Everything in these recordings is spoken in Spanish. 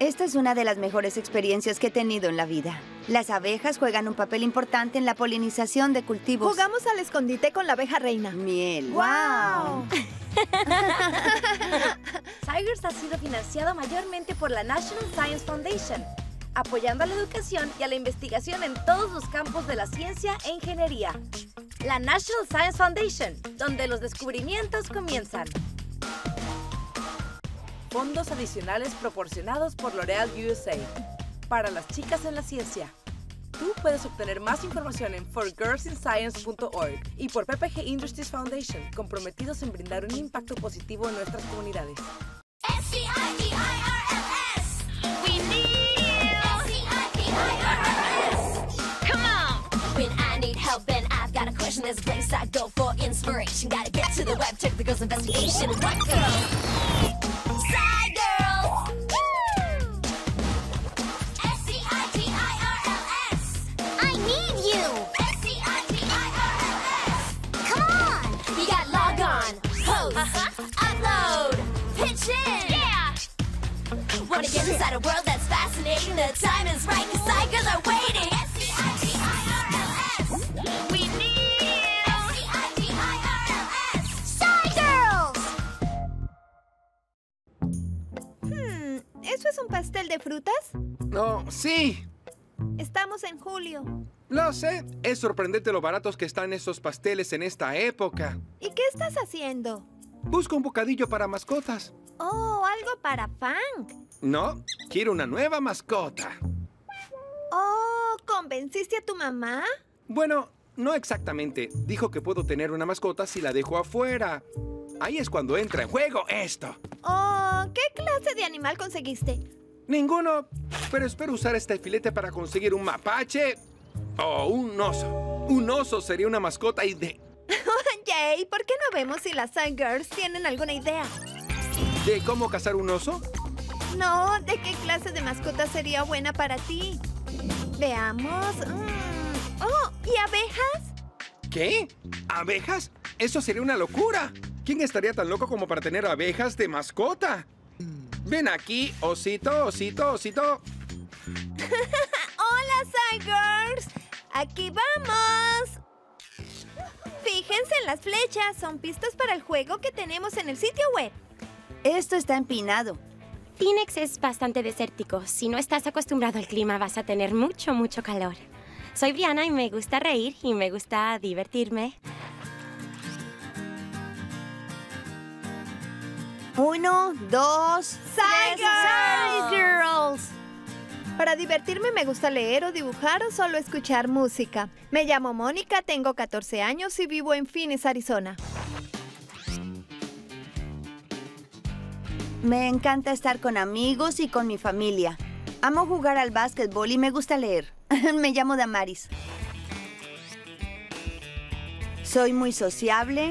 Esta es una de las mejores experiencias que he tenido en la vida. Las abejas juegan un papel importante en la polinización de cultivos. Jugamos al escondite con la abeja reina. Miel. ¡Wow! Tigers ha sido financiado mayormente por la National Science Foundation, apoyando a la educación y a la investigación en todos los campos de la ciencia e ingeniería. La National Science Foundation, donde los descubrimientos comienzan. Fondos adicionales proporcionados por L'Oreal USA. Para las chicas en la ciencia. Tú puedes obtener más información en forgirlsinscience.org y por PPG Industries Foundation, comprometidos en brindar un impacto positivo en nuestras comunidades. S-C-I-D-I-R-L-S. We need S-C-I-D-I-R-L-S. Come on! When I need help and I've got a question, there's a place I go for inspiration. Gotta get to the web, check the girls' investigation. Let's go! Side girls! S-C-I-D-I-R-L-S. I need you! S-C-I-D-I-R-L-S. Come on! You got log on, post, upload, pitch in! Yeah! Wanna get inside a world that's fascinating? The time is right, 'cause side girls are waiting! S-C-I-D-I-R-L-S. We need S-C-I-D-I-R-L-S. Side girls! ¿Eso es un pastel de frutas? No, sí. Estamos en julio. Lo sé. Es sorprendente lo baratos que están esos pasteles en esta época. ¿Y qué estás haciendo? Busco un bocadillo para mascotas. Oh, algo para Fang. No, quiero una nueva mascota. Oh, ¿convenciste a tu mamá? Bueno, no exactamente. Dijo que puedo tener una mascota si la dejo afuera. Ahí es cuando entra en juego esto. Oh, ¿qué clase de animal conseguiste? Ninguno, pero espero usar este filete para conseguir un mapache o un oso. Un oso sería una mascota de Jay, ¿por qué no vemos si las Side Girls tienen alguna idea? ¿De cómo cazar un oso? No, ¿de qué clase de mascota sería buena para ti? Veamos. Oh, ¿y abejas? ¿Qué? ¿Abejas? Eso sería una locura. ¿Quién estaría tan loco como para tener abejas de mascota? Ven aquí, osito, osito, osito. ¡Hola, Side Girls! ¡Aquí vamos! Fíjense en las flechas. Son pistas para el juego que tenemos en el sitio web. Esto está empinado. Phoenix es bastante desértico. Si no estás acostumbrado al clima, vas a tener mucho, mucho calor. Soy Brianna y me gusta reír y me gusta divertirme. 1, 2, Side Girls. Para divertirme me gusta leer o dibujar o solo escuchar música. Me llamo Mónica, tengo 14 años y vivo en Phoenix, Arizona. Me encanta estar con amigos y con mi familia. Amo jugar al básquetbol y me gusta leer. Me llamo Damaris. Soy muy sociable.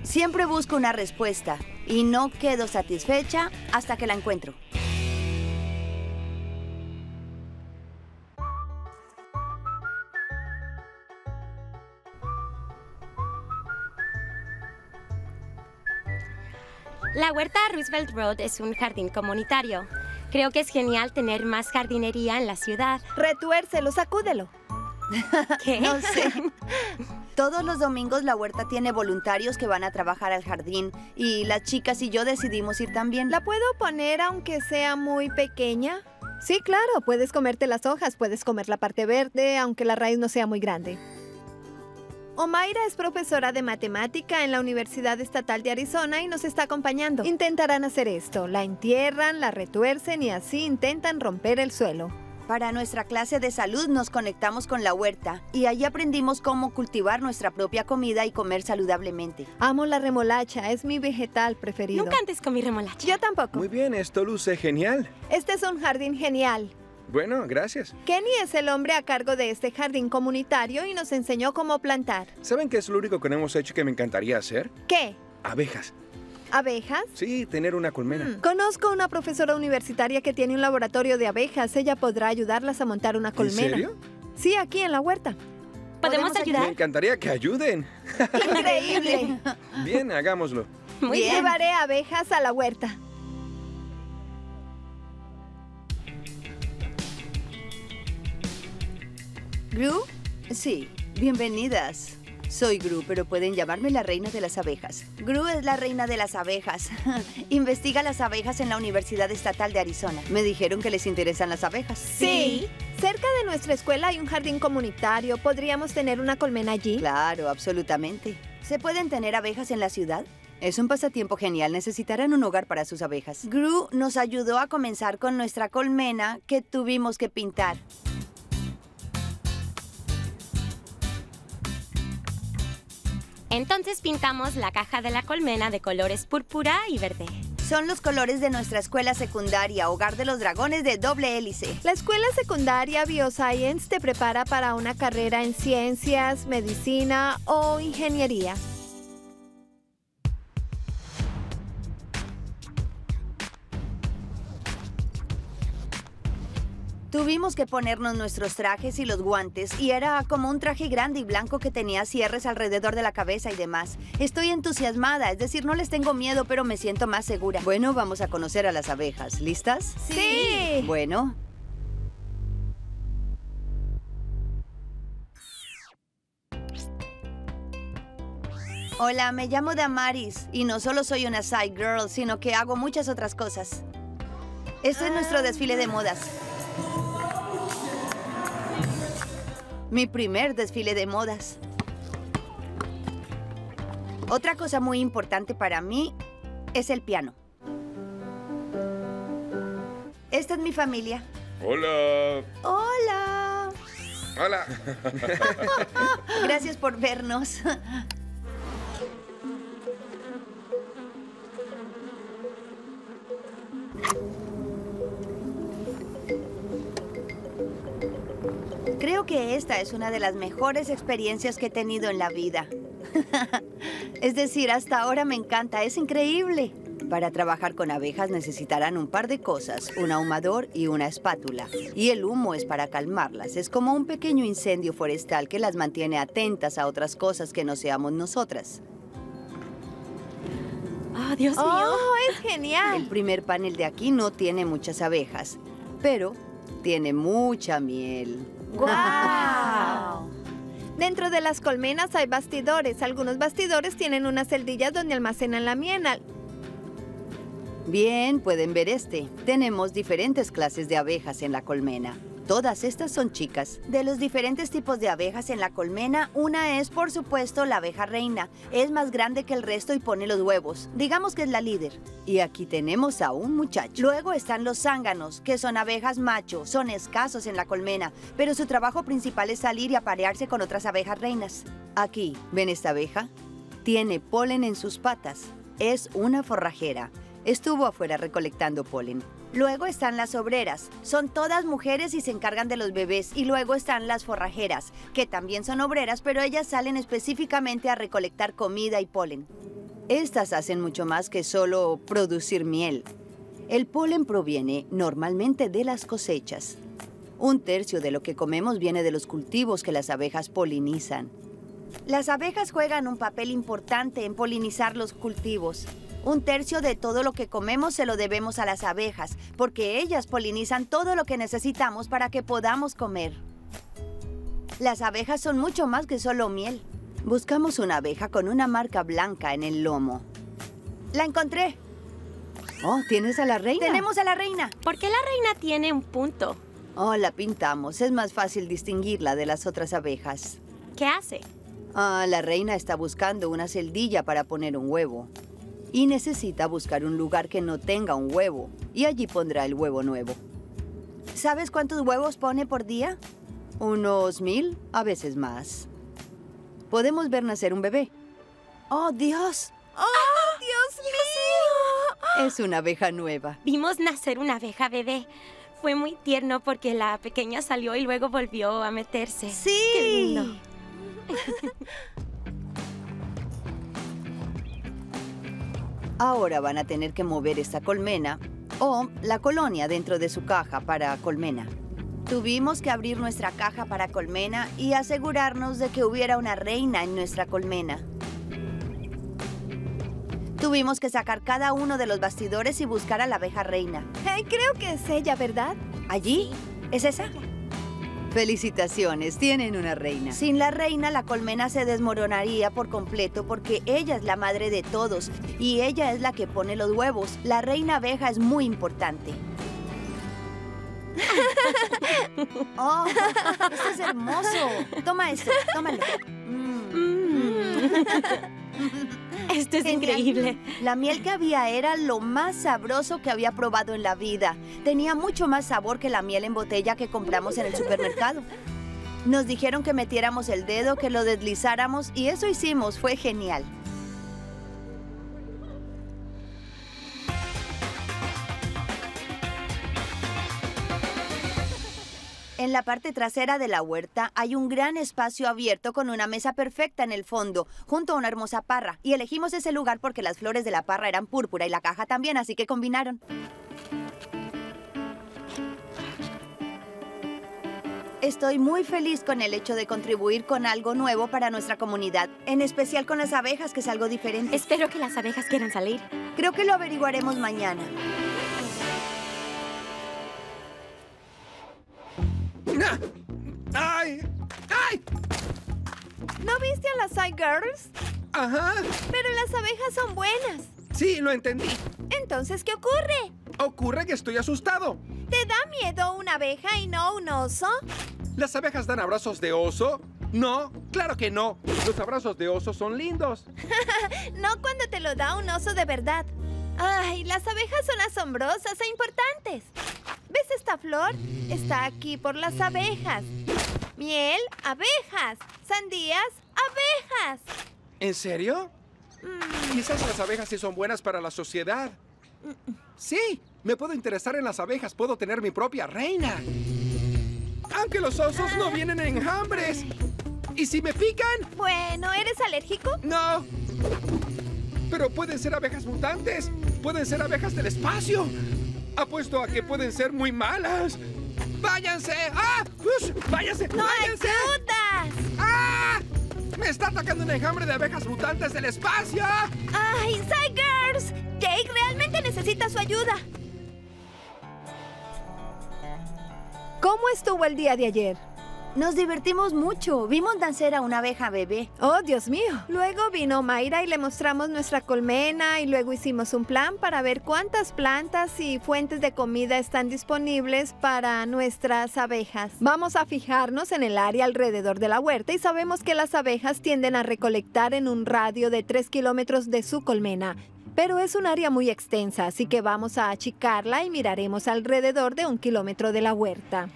Siempre busco una respuesta y no quedo satisfecha hasta que la encuentro. La huerta Roosevelt Road es un jardín comunitario. Creo que es genial tener más jardinería en la ciudad. Retuércelo, sacúdelo. ¿Qué? No sé. Todos los domingos la huerta tiene voluntarios que van a trabajar al jardín y las chicas y yo decidimos ir también. ¿La puedo poner aunque sea muy pequeña? Sí, claro, puedes comerte las hojas, puedes comer la parte verde, aunque la raíz no sea muy grande. Omaira es profesora de matemática en la Universidad Estatal de Arizona y nos está acompañando. Intentarán hacer esto, la entierran, la retuercen y así intentan romper el suelo. Para nuestra clase de salud nos conectamos con la huerta y allí aprendimos cómo cultivar nuestra propia comida y comer saludablemente. Amo la remolacha, es mi vegetal preferido. Nunca antes comí remolacha. Yo tampoco. Muy bien, esto luce genial. Este es un jardín genial. Bueno, gracias. Kenny es el hombre a cargo de este jardín comunitario y nos enseñó cómo plantar. ¿Saben qué es lo único que no hemos hecho que me encantaría hacer? ¿Qué? Abejas. ¿Abejas? Sí, tener una colmena. Conozco una profesora universitaria que tiene un laboratorio de abejas. Ella podrá ayudarlas a montar una colmena. ¿En serio? Sí, aquí en la huerta. ¿Podemos Me ayudar? encantaría que ayuden. ¡Increíble! Bien, hagámoslo. Muy bien. Llevaré abejas a la huerta. ¿Gru? Sí, bienvenidas. Soy Gru, pero pueden llamarme la reina de las abejas. Gru es la reina de las abejas. Investiga las abejas en la Universidad Estatal de Arizona. Me dijeron que les interesan las abejas. Sí. Cerca de nuestra escuela hay un jardín comunitario. ¿Podríamos tener una colmena allí? Claro, absolutamente. ¿Se pueden tener abejas en la ciudad? Es un pasatiempo genial. Necesitarán un hogar para sus abejas. Gru nos ayudó a comenzar con nuestra colmena que tuvimos que pintar. Entonces pintamos la caja de la colmena de colores púrpura y verde. Son los colores de nuestra escuela secundaria, hogar de los dragones de doble hélice. La escuela secundaria Bioscience te prepara para una carrera en ciencias, medicina o ingeniería. Tuvimos que ponernos nuestros trajes y los guantes, y era como un traje grande y blanco que tenía cierres alrededor de la cabeza y demás. Estoy entusiasmada, es decir, no les tengo miedo, pero me siento más segura. Bueno, vamos a conocer a las abejas. ¿Listas? Sí. Bueno. Hola, me llamo Damaris, y no solo soy una side girl, sino que hago muchas otras cosas. Este es nuestro desfile de modas. Mi primer desfile de modas. Otra cosa muy importante para mí es el piano. Esta es mi familia. Hola. ¡Hola! Hola. Gracias por vernos. Creo que esta es una de las mejores experiencias que he tenido en la vida. Es decir, hasta ahora me encanta, es increíble. Para trabajar con abejas necesitarán un par de cosas, un ahumador y una espátula. Y el humo es para calmarlas, es como un pequeño incendio forestal que las mantiene atentas a otras cosas que no seamos nosotras. ¡Oh, Dios mío! ¡Oh, es El genial! primer panel de aquí no tiene muchas abejas, pero tiene mucha miel. ¡Guau! Dentro de las colmenas hay bastidores. Algunos bastidores tienen unas celdillas donde almacenan la miel. Bien, pueden ver este. Tenemos diferentes clases de abejas en la colmena. Todas estas son chicas. De los diferentes tipos de abejas en la colmena, una es, por supuesto, la abeja reina. Es más grande que el resto y pone los huevos. Digamos que es la líder. Y aquí tenemos a un muchacho. Luego están los zánganos, que son abejas macho. Son escasos en la colmena, pero su trabajo principal es salir y aparearse con otras abejas reinas. Aquí, ¿ven esta abeja? Tiene polen en sus patas. Es una forrajera. Estuvo afuera recolectando polen. Luego están las obreras. Son todas mujeres y se encargan de los bebés. Y luego están las forrajeras, que también son obreras, pero ellas salen específicamente a recolectar comida y polen. Estas hacen mucho más que solo producir miel. El polen proviene normalmente de las cosechas. 1/3 de lo que comemos viene de los cultivos que las abejas polinizan. Las abejas juegan un papel importante en polinizar los cultivos. 1/3 de todo lo que comemos se lo debemos a las abejas, porque ellas polinizan todo lo que necesitamos para que podamos comer. Las abejas son mucho más que solo miel. Buscamos una abeja con una marca blanca en el lomo. ¡La encontré! Oh, ¿tienes a la reina? ¡Tenemos a la reina! ¿Por qué la reina tiene un punto? Oh, la pintamos. Es más fácil distinguirla de las otras abejas. ¿Qué hace? La reina está buscando una celdilla para poner un huevo. Y necesita buscar un lugar que no tenga un huevo. Y allí pondrá el huevo nuevo. ¿Sabes cuántos huevos pone por día? Unos 1000, a veces más. Podemos ver nacer un bebé. ¡Oh, Dios! ¡Oh, Dios mío! Es una abeja nueva. Vimos nacer una abeja bebé. Fue muy tierno porque la pequeña salió y luego volvió a meterse. ¡Sí! ¡Qué lindo! Ahora van a tener que mover esta colmena o la colonia dentro de su caja para colmena. Tuvimos que abrir nuestra caja para colmena y asegurarnos de que hubiera una reina en nuestra colmena. Tuvimos que sacar cada uno de los bastidores y buscar a la abeja reina. Creo que es ella, ¿verdad? ¿Allí? ¿Es esa? Felicitaciones, tienen una reina. Sin la reina, la colmena se desmoronaría por completo porque ella es la madre de todos y ella es la que pone los huevos. La reina abeja es muy importante. ¡Oh! ¡Esto es hermoso! Toma esto, tómalo. Esto es Genial. increíble. La miel que había era lo más sabroso que había probado en la vida. Tenía mucho más sabor que la miel en botella que compramos en el supermercado. Nos dijeron que metiéramos el dedo, que lo deslizáramos y eso hicimos. Fue genial. En la parte trasera de la huerta hay un gran espacio abierto con una mesa perfecta en el fondo, junto a una hermosa parra. Y elegimos ese lugar porque las flores de la parra eran púrpura y la caja también, así que combinaron. Estoy muy feliz con el hecho de contribuir con algo nuevo para nuestra comunidad, en especial con las abejas, que es algo diferente. Espero que las abejas quieran salir. Creo que lo averiguaremos mañana. ¡Ay! ¡Ay! ¿No viste a las Side Girls? ¡Ajá! Pero las abejas son buenas. Sí, lo entendí. Entonces, ¿qué ocurre? Ocurre que estoy asustado. ¿Te da miedo una abeja y no un oso? ¿Las abejas dan abrazos de oso? No, claro que no. Los abrazos de oso son lindos. No cuando te lo da un oso de verdad. Ay, las abejas son asombrosas e importantes. ¿Ves esta flor? Está aquí por las abejas. Miel, abejas. Sandías, abejas. ¿En serio? Quizás las abejas sí son buenas para la sociedad. Sí, me puedo interesar en las abejas. Puedo tener mi propia reina. Aunque los osos no vienen en enjambres. ¿Y si me pican? Bueno, ¿eres alérgico? No. Pero pueden ser abejas mutantes. Pueden ser abejas del espacio. Apuesto a que pueden ser muy malas. ¡Váyanse! ¡Ah! ¡Ush! ¡Váyanse! ¡No ¡Váyanse! ayudas! ¡Ah! ¡Me está atacando un enjambre de abejas mutantes del espacio! ¡Ay, Side Girls! Jake realmente necesita su ayuda. ¿Cómo estuvo el día de ayer? Nos divertimos mucho. Vimos nacer a una abeja bebé. Oh, Dios mío. Luego vino Mayra y le mostramos nuestra colmena y luego hicimos un plan para ver cuántas plantas y fuentes de comida están disponibles para nuestras abejas. Vamos a fijarnos en el área alrededor de la huerta y sabemos que las abejas tienden a recolectar en un radio de 3 kilómetros de su colmena. Pero es un área muy extensa, así que vamos a achicarla y miraremos alrededor de 1 kilómetro de la huerta.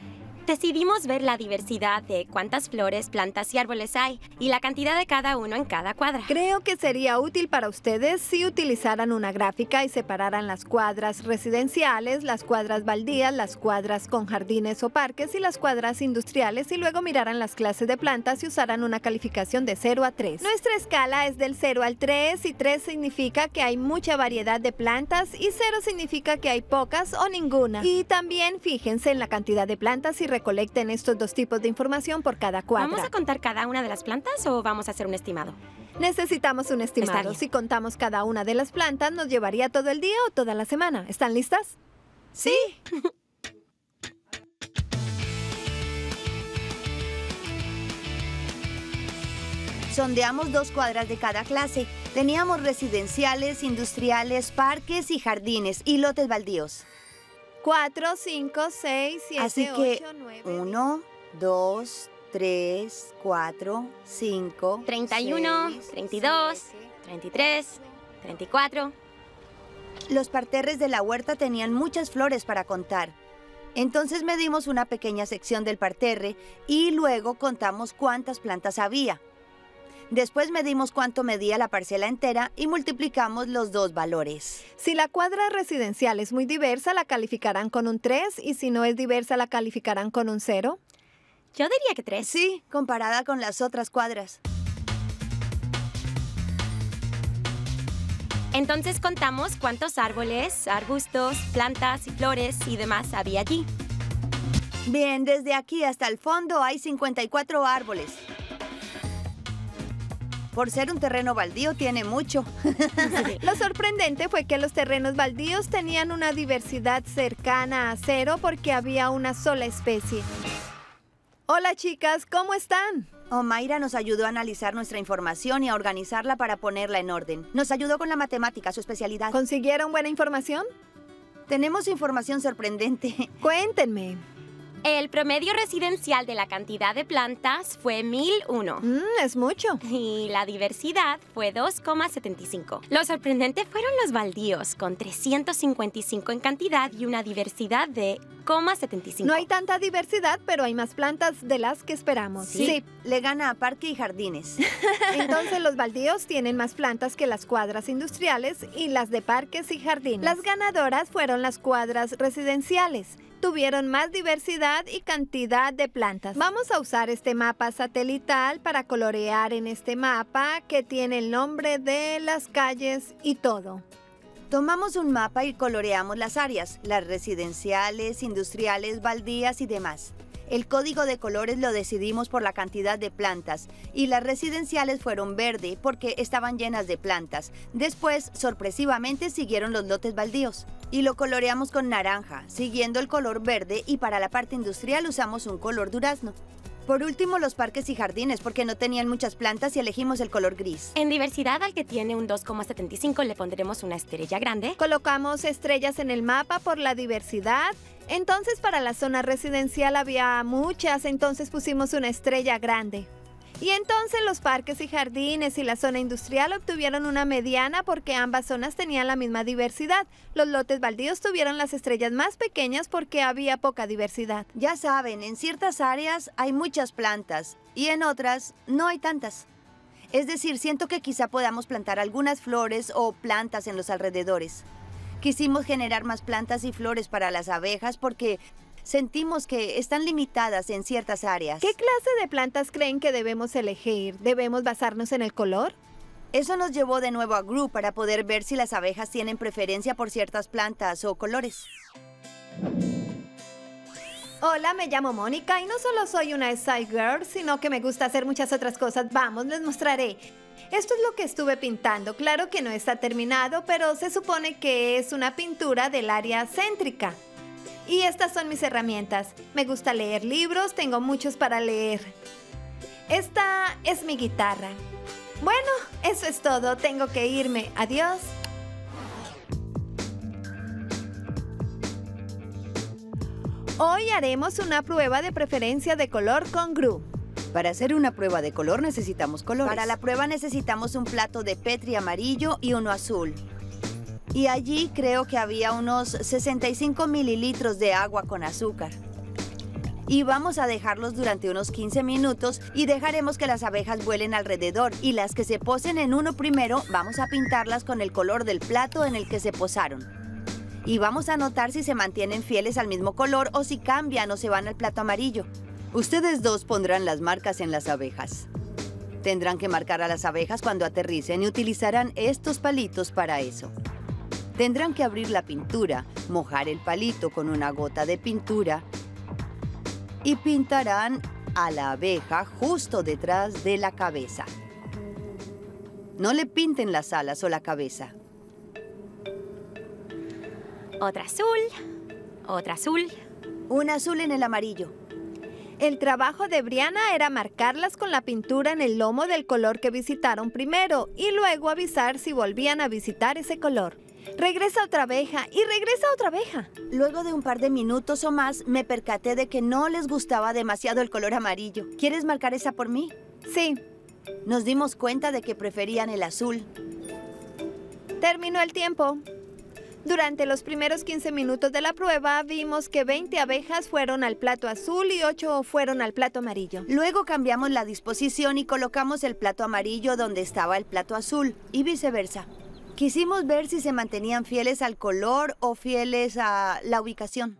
Decidimos ver la diversidad de cuántas flores, plantas y árboles hay y la cantidad de cada uno en cada cuadra. Creo que sería útil para ustedes si utilizaran una gráfica y separaran las cuadras residenciales, las cuadras baldías, las cuadras con jardines o parques y las cuadras industriales y luego miraran las clases de plantas y usaran una calificación de 0 a 3. Nuestra escala es del 0 al 3 y 3 significa que hay mucha variedad de plantas y 0 significa que hay pocas o ninguna. Y también fíjense en la cantidad de plantas y recolecten estos dos tipos de información por cada cuadra. ¿Vamos a contar cada una de las plantas o vamos a hacer un estimado? Necesitamos un Está estimado. bien. Si contamos cada una de las plantas, ¿nos llevaría todo el día o toda la semana? ¿Están listas? Sí. Sondeamos 2 cuadras de cada clase. Teníamos residenciales, industriales, parques y jardines y lotes baldíos. 4, 5, 6, 7, Así que 8, 9... 1, 2, 3, 4, 5, 31, 6, 32, 33, 34. Los parterres de la huerta tenían muchas flores para contar. Entonces medimos una pequeña sección del parterre y luego contamos cuántas plantas había. Después medimos cuánto medía la parcela entera y multiplicamos los dos valores. Si la cuadra residencial es muy diversa, la calificarán con un 3 y si no es diversa, la calificarán con un 0. Yo diría que 3. Sí, comparada con las otras cuadras. Entonces contamos cuántos árboles, arbustos, plantas y flores y demás había allí. Bien, desde aquí hasta el fondo hay 54 árboles. Por ser un terreno baldío, tiene mucho. Lo sorprendente fue que los terrenos baldíos tenían una diversidad cercana a 0 porque había una sola especie. Hola, chicas, ¿cómo están? Omaira nos ayudó a analizar nuestra información y a organizarla para ponerla en orden. Nos ayudó con la matemática, su especialidad. ¿Consiguieron buena información? Tenemos información sorprendente. Cuéntenme. El promedio residencial de la cantidad de plantas fue 1001. Es mucho. Y la diversidad fue 2,75. Lo sorprendente fueron los baldíos, con 355 en cantidad y una diversidad de 0,75. No hay tanta diversidad, pero hay más plantas de las que esperamos. Sí, le gana a parque y jardines. Entonces los baldíos tienen más plantas que las cuadras industriales y las de parques y jardines. Las ganadoras fueron las cuadras residenciales. Tuvieron más diversidad y cantidad de plantas. Vamos a usar este mapa satelital para colorear en este mapa que tiene el nombre de las calles y todo. Tomamos un mapa y coloreamos las áreas, las residenciales, industriales, baldías y demás. El código de colores lo decidimos por la cantidad de plantas y las residenciales fueron verde porque estaban llenas de plantas. Después, sorpresivamente, siguieron los lotes baldíos y lo coloreamos con naranja, siguiendo el color verde, y para la parte industrial usamos un color durazno. Por último, los parques y jardines porque no tenían muchas plantas y elegimos el color gris. En diversidad, al que tiene un 2,75 le pondremos una estrella grande. Colocamos estrellas en el mapa por la diversidad. Entonces, para la zona residencial había muchas, entonces pusimos una estrella grande. Y entonces los parques y jardines y la zona industrial obtuvieron una mediana porque ambas zonas tenían la misma diversidad. Los lotes baldíos tuvieron las estrellas más pequeñas porque había poca diversidad. Ya saben, en ciertas áreas hay muchas plantas y en otras no hay tantas. Es decir, siento que quizá podamos plantar algunas flores o plantas en los alrededores. Quisimos generar más plantas y flores para las abejas porque sentimos que están limitadas en ciertas áreas. ¿Qué clase de plantas creen que debemos elegir? ¿Debemos basarnos en el color? Eso nos llevó de nuevo a Gru para poder ver si las abejas tienen preferencia por ciertas plantas o colores. Hola, me llamo Mónica y no solo soy una Side Girl, sino que me gusta hacer muchas otras cosas. Vamos, les mostraré. Esto es lo que estuve pintando. Claro que no está terminado, pero se supone que es una pintura del área céntrica. Y estas son mis herramientas. Me gusta leer libros, tengo muchos para leer. Esta es mi guitarra. Bueno, eso es todo. Tengo que irme. Adiós. Hoy haremos una prueba de preferencia de color con Gru. Para hacer una prueba de color necesitamos colores. Para la prueba necesitamos un plato de Petri amarillo y uno azul. Y allí creo que había unos 65 mililitros de agua con azúcar. Y vamos a dejarlos durante unos 15 minutos y dejaremos que las abejas vuelen alrededor. Y las que se posen en uno primero, vamos a pintarlas con el color del plato en el que se posaron. Y vamos a notar si se mantienen fieles al mismo color o si cambian o se van al plato amarillo. Ustedes dos pondrán las marcas en las abejas. Tendrán que marcar a las abejas cuando aterricen y utilizarán estos palitos para eso. Tendrán que abrir la pintura, mojar el palito con una gota de pintura y pintarán a la abeja justo detrás de la cabeza. No le pinten las alas o la cabeza. Otra azul, otra azul. Un azul en el amarillo. El trabajo de Brianna era marcarlas con la pintura en el lomo del color que visitaron primero y luego avisar si volvían a visitar ese color. Regresa otra abeja y regresa otra abeja. Luego de un par de minutos o más, me percaté de que no les gustaba demasiado el color amarillo. ¿Quieres marcar esa por mí? Sí. Nos dimos cuenta de que preferían el azul. Terminó el tiempo. Durante los primeros 15 minutos de la prueba, vimos que 20 abejas fueron al plato azul y 8 fueron al plato amarillo. Luego cambiamos la disposición y colocamos el plato amarillo donde estaba el plato azul, y viceversa. Quisimos ver si se mantenían fieles al color o fieles a la ubicación.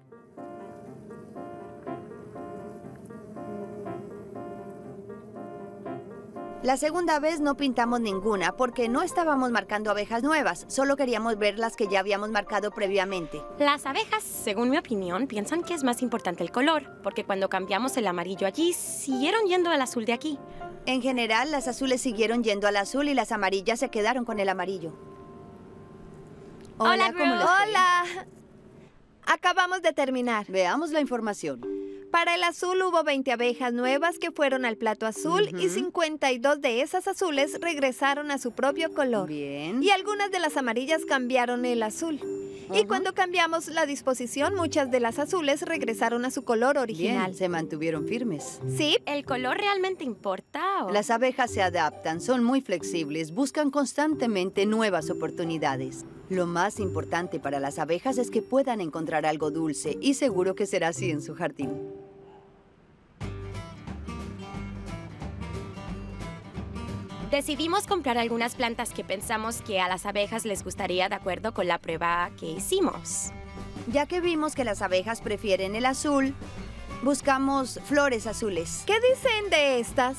La segunda vez no pintamos ninguna porque no estábamos marcando abejas nuevas, solo queríamos ver las que ya habíamos marcado previamente. Las abejas, según mi opinión, piensan que es más importante el color, porque cuando cambiamos el amarillo allí, siguieron yendo al azul de aquí. En general, las azules siguieron yendo al azul y las amarillas se quedaron con el amarillo. Hola, ¿cómo les fue? ¡Hola! Acabamos de terminar. Veamos la información. Para el azul hubo 20 abejas nuevas que fueron al plato azul y 52 de esas azules regresaron a su propio color. Bien. Y algunas de las amarillas cambiaron el azul. Y cuando cambiamos la disposición, muchas de las azules regresaron a su color original. Bien, se mantuvieron firmes. ¿Sí? ¿El color realmente importa o...? Las abejas se adaptan, son muy flexibles, buscan constantemente nuevas oportunidades. Lo más importante para las abejas es que puedan encontrar algo dulce, y seguro que será así en su jardín. Decidimos comprar algunas plantas que pensamos que a las abejas les gustaría de acuerdo con la prueba que hicimos. Ya que vimos que las abejas prefieren el azul, buscamos flores azules. ¿Qué dicen de estas?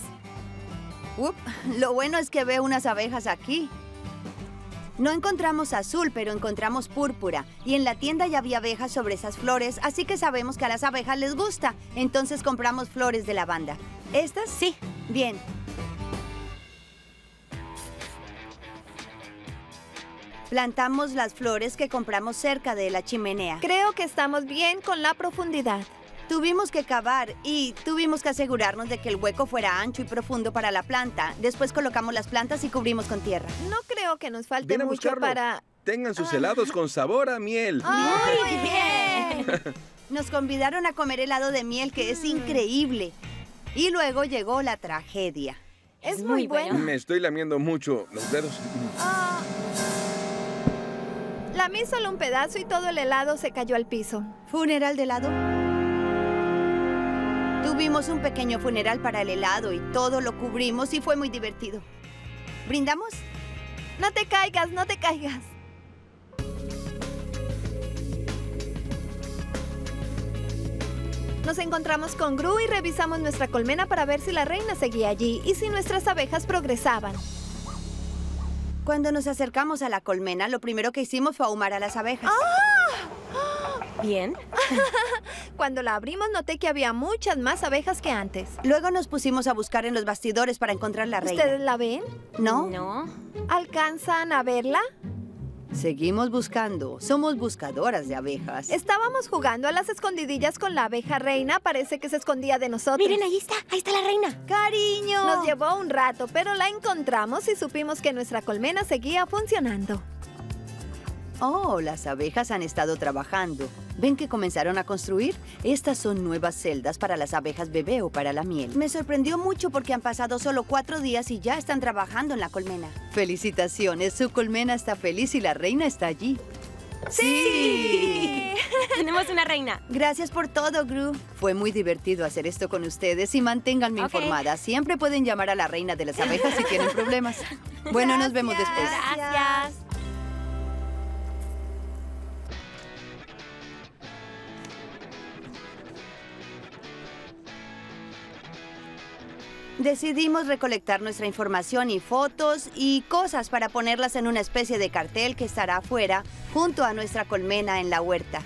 Lo bueno es que veo unas abejas aquí. No encontramos azul, pero encontramos púrpura. Y en la tienda ya había abejas sobre esas flores, así que sabemos que a las abejas les gusta. Entonces compramos flores de lavanda. ¿Estas? Sí. Bien. Plantamos las flores que compramos cerca de la chimenea. Creo que estamos bien con la profundidad. Tuvimos que cavar y tuvimos que asegurarnos de que el hueco fuera ancho y profundo para la planta. Después colocamos las plantas y cubrimos con tierra. No creo que nos falte Ven a mucho buscarlo. para... Tengan sus helados con sabor a miel. ¡Muy bien! Nos convidaron a comer helado de miel, que es increíble. Y luego llegó la tragedia. Es muy bueno. Me estoy lamiendo mucho los dedos. Lamí solo un pedazo y todo el helado se cayó al piso. ¿Funeral de helado? Tuvimos un pequeño funeral para el helado y todo lo cubrimos y fue muy divertido. ¿Brindamos? No te caigas, no te caigas. Nos encontramos con Gru y revisamos nuestra colmena para ver si la reina seguía allí y si nuestras abejas progresaban. Cuando nos acercamos a la colmena, lo primero que hicimos fue ahumar a las abejas. Bien. Cuando la abrimos noté que había muchas más abejas que antes. Luego nos pusimos a buscar en los bastidores para encontrar la reina. ¿Ustedes la ven? ¿No? No. ¿Alcanzan a verla? Seguimos buscando. Somos buscadoras de abejas. Estábamos jugando a las escondidillas con la abeja reina. Parece que se escondía de nosotros. Miren, ahí está la reina. ¡Cariño! Nos llevó un rato, pero la encontramos y supimos que nuestra colmena seguía funcionando. Oh, las abejas han estado trabajando. ¿Ven que comenzaron a construir? Estas son nuevas celdas para las abejas bebé o para la miel. Me sorprendió mucho porque han pasado solo 4 días y ya están trabajando en la colmena. Felicitaciones, su colmena está feliz y la reina está allí. ¡Sí! Tenemos una reina. Gracias por todo, Gru. Fue muy divertido hacer esto con ustedes y manténganme Ok. informada. Siempre pueden llamar a la reina de las abejas si tienen problemas. Bueno, nos vemos después. Gracias. Decidimos recolectar nuestra información y fotos y cosas para ponerlas en una especie de cartel que estará afuera junto a nuestra colmena en la huerta.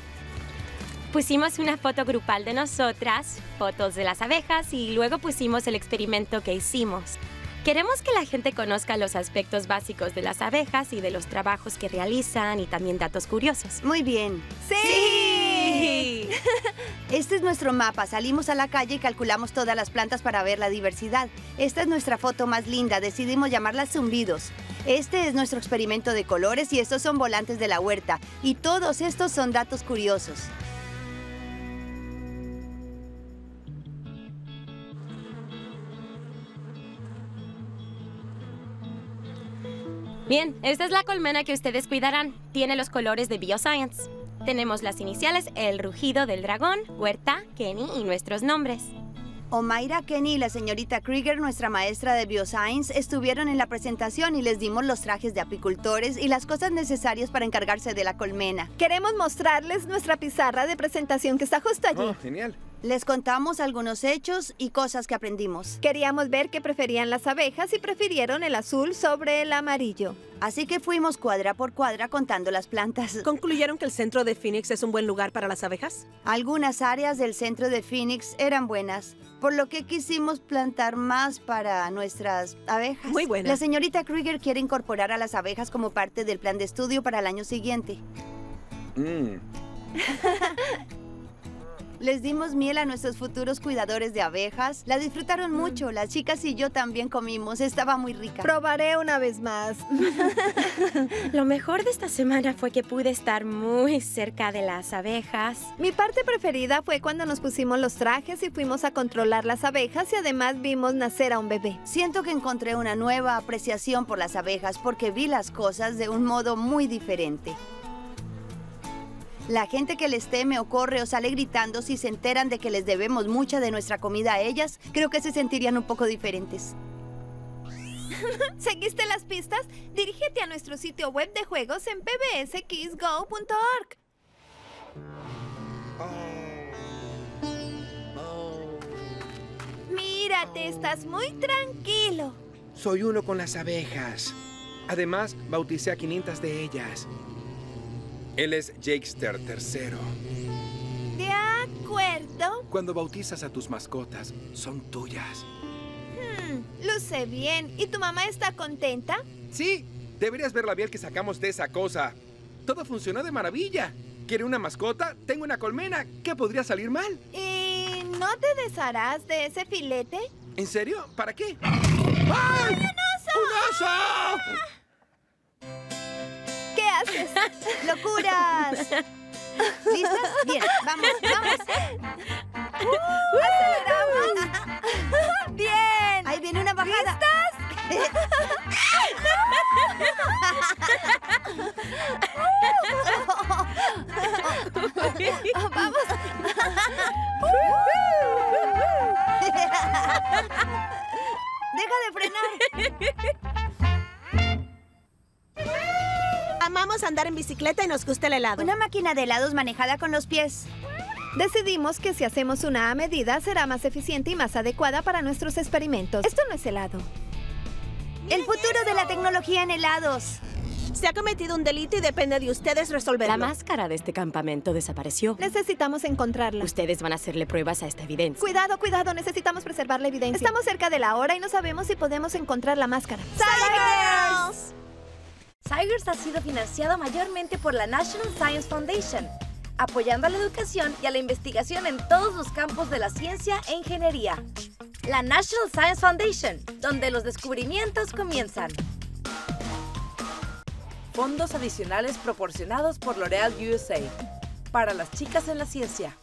Pusimos una foto grupal de nosotras, fotos de las abejas y luego pusimos el experimento que hicimos. Queremos que la gente conozca los aspectos básicos de las abejas y de los trabajos que realizan y también datos curiosos. Muy bien. ¡Sí! Este es nuestro mapa. Salimos a la calle y calculamos todas las plantas para ver la diversidad. Esta es nuestra foto más linda. Decidimos llamarla zumbidos. Este es nuestro experimento de colores y estos son volantes de la huerta. Y todos estos son datos curiosos. Bien, esta es la colmena que ustedes cuidarán. Tiene los colores de Bioscience. Tenemos las iniciales, el rugido del dragón, Huerta, Kenny y nuestros nombres. Omaira, Kenny y la señorita Krieger, nuestra maestra de Bioscience, estuvieron en la presentación y les dimos los trajes de apicultores y las cosas necesarias para encargarse de la colmena. Queremos mostrarles nuestra pizarra de presentación que está justo allí. Oh, genial. Les contamos algunos hechos y cosas que aprendimos. Queríamos ver qué preferían las abejas y prefirieron el azul sobre el amarillo. Así que fuimos cuadra por cuadra contando las plantas. ¿Concluyeron que el centro de Phoenix es un buen lugar para las abejas? Algunas áreas del centro de Phoenix eran buenas, por lo que quisimos plantar más para nuestras abejas. Muy buena. La señorita Krieger quiere incorporar a las abejas como parte del plan de estudio para el año siguiente. Les dimos miel a nuestros futuros cuidadores de abejas. La disfrutaron mucho. Las chicas y yo también comimos. Estaba muy rica. Probaré una vez más. Lo mejor de esta semana fue que pude estar muy cerca de las abejas. Mi parte preferida fue cuando nos pusimos los trajes y fuimos a controlar las abejas y además vimos nacer a un bebé. Siento que encontré una nueva apreciación por las abejas porque vi las cosas de un modo muy diferente. La gente que les teme o corre o sale gritando si se enteran de que les debemos mucha de nuestra comida a ellas, creo que se sentirían un poco diferentes. ¿Seguiste las pistas? Dirígete a nuestro sitio web de juegos en pbskidsgo.org. Mírate, estás muy tranquilo. Soy uno con las abejas. Además, bauticé a 500 de ellas. Él es Jakester III. De acuerdo. Cuando bautizas a tus mascotas, son tuyas. Luce bien. ¿Y tu mamá está contenta? Sí, deberías ver la miel que sacamos de esa cosa. Todo funcionó de maravilla. ¿Quiere una mascota? Tengo una colmena. ¿Qué podría salir mal? ¿Y no te desharás de ese filete? ¿En serio? ¿Para qué? ¡Ay! ¡Un oso! ¡Un oso! ¿Qué haces? ¡Locuras! ¿Listas? Bien, vamos, vamos. ¡Aceleramos! ¡Bien! Ahí viene una bajada. ¡Vamos! ¡Deja de frenar! Amamos andar en bicicleta y nos gusta el helado. Una máquina de helados manejada con los pies. Decidimos que si hacemos una a medida será más eficiente y más adecuada para nuestros experimentos. Esto no es helado. El futuro de la tecnología en helados. Se ha cometido un delito y depende de ustedes resolverlo. La máscara de este campamento desapareció. Necesitamos encontrarla. Ustedes van a hacerle pruebas a esta evidencia. Cuidado, cuidado. Necesitamos preservar la evidencia. Estamos cerca de la hora y no sabemos si podemos encontrar la máscara. ¡Tigers! Tigers ha sido financiado mayormente por la National Science Foundation, apoyando a la educación y a la investigación en todos los campos de la ciencia e ingeniería. La National Science Foundation, donde los descubrimientos comienzan. Fondos adicionales proporcionados por L'Oreal USA. Para las chicas en la ciencia.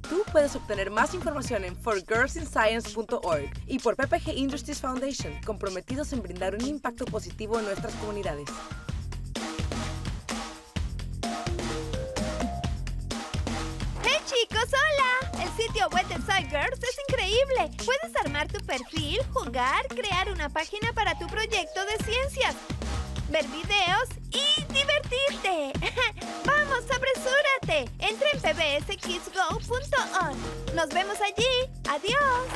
Tú puedes obtener más información en forgirlsinscience.org y por PPG Industries Foundation, comprometidos en brindar un impacto positivo en nuestras comunidades. ¡Hey chicos, hola! El sitio web de Tigers es increíble. Puedes armar tu perfil, jugar, crear una página para tu proyecto de ciencias, ver videos y divertirte. ¡Vamos, apresúrate! Entra en pbskidsgo.org. Nos vemos allí. ¡Adiós!